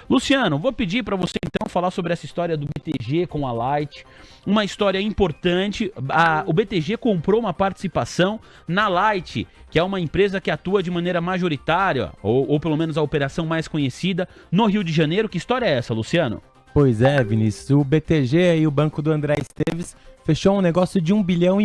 Luciano, vou pedir para você então falar sobre essa história do BTG com a Light, uma história importante. O BTG comprou uma participação na Light, que é uma empresa que atua de maneira majoritária, ou pelo menos a operação mais conhecida, no Rio de Janeiro. Que história é essa, Luciano? Pois é, Vinícius, o BTG e o banco do André Esteves fechou um negócio de R$ 1,5 bilhão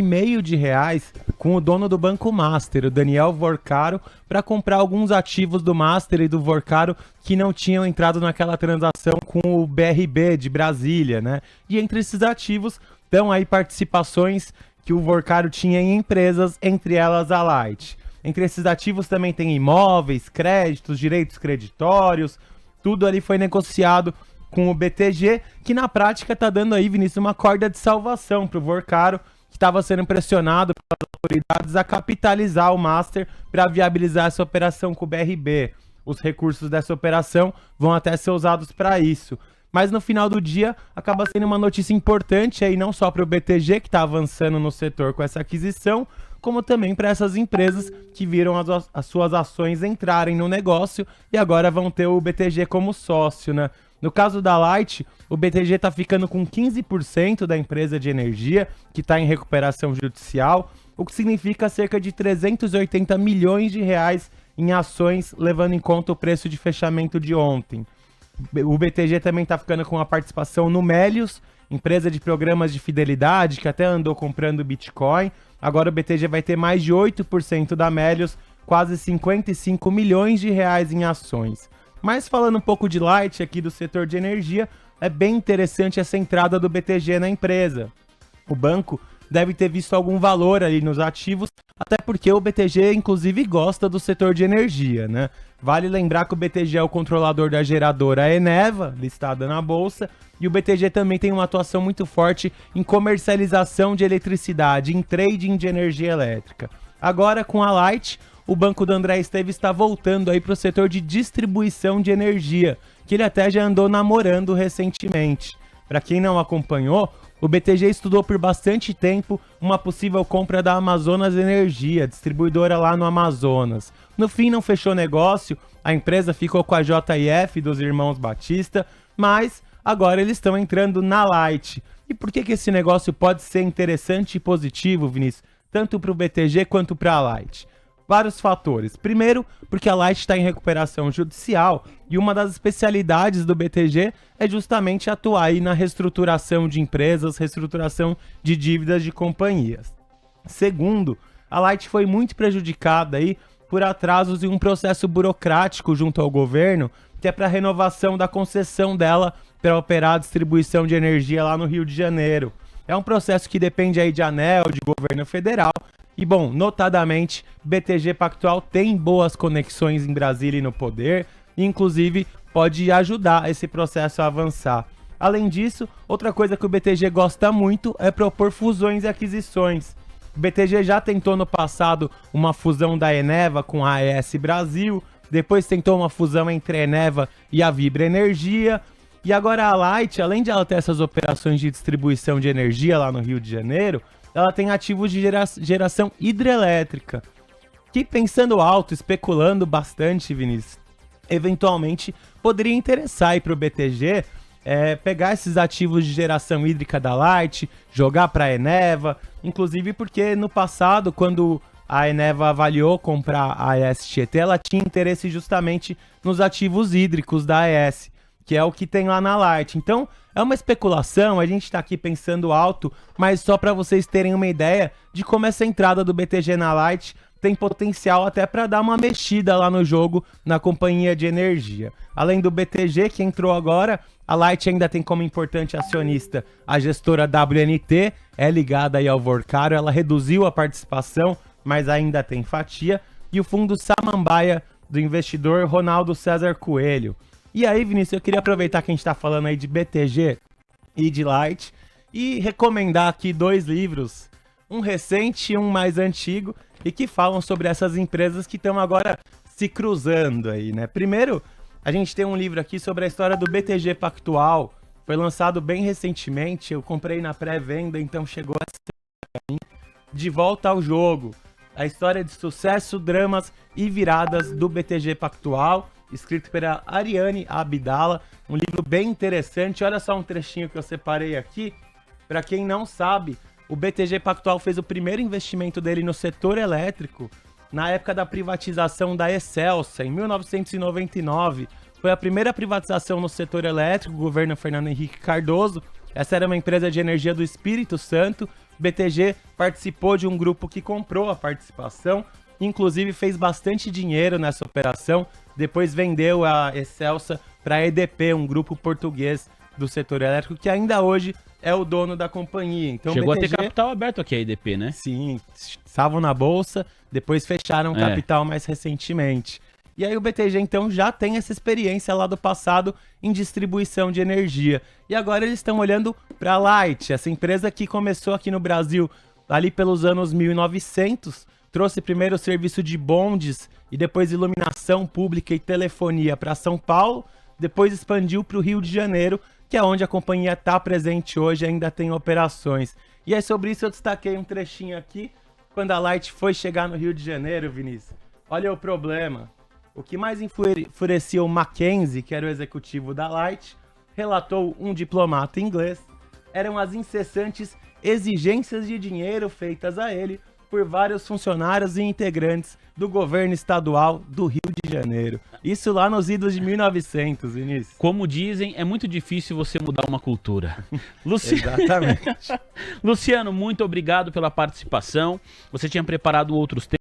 com o dono do Banco Master, o Daniel Vorcaro, para comprar alguns ativos do Master e do Vorcaro que não tinham entrado naquela transação com o BRB de Brasília, né? E entre esses ativos estão aí participações que o Vorcaro tinha em empresas, entre elas a Light. Entre esses ativos também tem imóveis, créditos, direitos creditórios, tudo ali foi negociado com o BTG, que na prática tá dando aí, Vinícius, uma corda de salvação pro Vorcaro, que estava sendo pressionado pelas autoridades a capitalizar o Master para viabilizar essa operação com o BRB. Os recursos dessa operação vão até ser usados para isso. Mas no final do dia, acaba sendo uma notícia importante aí, não só para o BTG, que está avançando no setor com essa aquisição, como também para essas empresas que viram as suas ações entrarem no negócio e agora vão ter o BTG como sócio, né? No caso da Light, o BTG está ficando com 15% da empresa de energia, que está em recuperação judicial, o que significa cerca de 380 milhões de reais em ações, levando em conta o preço de fechamento de ontem. O BTG também está ficando com a participação no Melius, empresa de programas de fidelidade, que até andou comprando Bitcoin. Agora o BTG vai ter mais de 8% da Melius, quase 55 milhões de reais em ações. Mas falando um pouco de Light aqui do setor de energia, é bem interessante essa entrada do BTG na empresa. O banco deve ter visto algum valor ali nos ativos, até porque o BTG inclusive gosta do setor de energia, né? Vale lembrar que o BTG é o controlador da geradora Eneva, listada na bolsa, e o BTG também tem uma atuação muito forte em comercialização de eletricidade, em trading de energia elétrica. Agora com a Light, o banco do André Esteves está voltando aí para o setor de distribuição de energia, que ele até já andou namorando recentemente. Para quem não acompanhou, o BTG estudou por bastante tempo uma possível compra da Amazonas Energia, distribuidora lá no Amazonas. No fim não fechou negócio, a empresa ficou com a JF dos irmãos Batista, mas agora eles estão entrando na Light. E por que esse negócio pode ser interessante e positivo, Vinícius? Tanto para o BTG quanto para a Light? Vários fatores. Primeiro, porque a Light está em recuperação judicial e uma das especialidades do BTG é justamente atuar aí na reestruturação de empresas, reestruturação de dívidas de companhias. Segundo, a Light foi muito prejudicada aí por atrasos em um processo burocrático junto ao governo, que é para a renovação da concessão dela para operar a distribuição de energia lá no Rio de Janeiro. É um processo que depende aí de ANEEL, de governo federal. E bom, notadamente, BTG Pactual tem boas conexões em Brasília e no poder, e inclusive pode ajudar esse processo a avançar. Além disso, outra coisa que o BTG gosta muito é propor fusões e aquisições. O BTG já tentou no passado uma fusão da Eneva com a AES Brasil, depois tentou uma fusão entre a Eneva e a Vibra Energia, e agora a Light, além de ela ter essas operações de distribuição de energia lá no Rio de Janeiro, ela tem ativos de geração hidrelétrica, que pensando alto, especulando bastante, Vinícius, eventualmente poderia interessar para o BTG pegar esses ativos de geração hídrica da Light, jogar para a Eneva, inclusive porque no passado, quando a Eneva avaliou comprar a AES Tietê, ela tinha interesse justamente nos ativos hídricos da AES, que é o que tem lá na Light. Então, é uma especulação, a gente está aqui pensando alto, mas só para vocês terem uma ideia de como essa entrada do BTG na Light tem potencial até para dar uma mexida lá no jogo na companhia de energia. Além do BTG que entrou agora, a Light ainda tem como importante acionista a gestora WNT, é ligada aí ao Vorcaro, ela reduziu a participação, mas ainda tem fatia, e o fundo Samambaia do investidor Ronaldo César Coelho. E aí, Vinícius, eu queria aproveitar que a gente está falando aí de BTG e de Light e recomendar aqui 2 livros, um recente e um mais antigo, e que falam sobre essas empresas que estão agora se cruzando aí, né? Primeiro, a gente tem um livro aqui sobre a história do BTG Pactual, foi lançado bem recentemente, eu comprei na pré-venda, então chegou a De Volta ao Jogo, a história de sucesso, dramas e viradas do BTG Pactual. escrito pela Ariane Abdala, um livro bem interessante. Olha só um trechinho que eu separei aqui. Para quem não sabe, o BTG Pactual fez o primeiro investimento dele no setor elétrico na época da privatização da Excelsa, em 1999. Foi a primeira privatização no setor elétrico, o governo Fernando Henrique Cardoso. Essa era uma empresa de energia do Espírito Santo. O BTG participou de um grupo que comprou a participação, inclusive fez bastante dinheiro nessa operação. Depois vendeu a Excelsa para a EDP, um grupo português do setor elétrico, que ainda hoje é o dono da companhia. Então, Chegou BTG, a ter capital aberto aqui a EDP, né? Sim, estavam na bolsa, depois fecharam capital mais recentemente. E aí o BTG, então, já tem essa experiência lá do passado em distribuição de energia. E agora eles estão olhando para a Light, essa empresa que começou aqui no Brasil ali pelos anos 1900, trouxe primeiro o serviço de bondes e depois iluminação pública e telefonia para São Paulo, depois expandiu para o Rio de Janeiro, que é onde a companhia está presente hoje e ainda tem operações. E aí sobre isso eu destaquei um trechinho aqui, quando a Light foi chegar no Rio de Janeiro, Vinícius. Olha o problema. O que mais enfurecia o Mackenzie, que era o executivo da Light, relatou um diplomata inglês, eram as incessantes exigências de dinheiro feitas a ele por vários funcionários e integrantes do governo estadual do Rio de Janeiro. Isso lá nos idos de 1900, Vinícius. Como dizem, é muito difícil você mudar uma cultura. Exatamente. Luciano, muito obrigado pela participação. Você tinha preparado outros temas.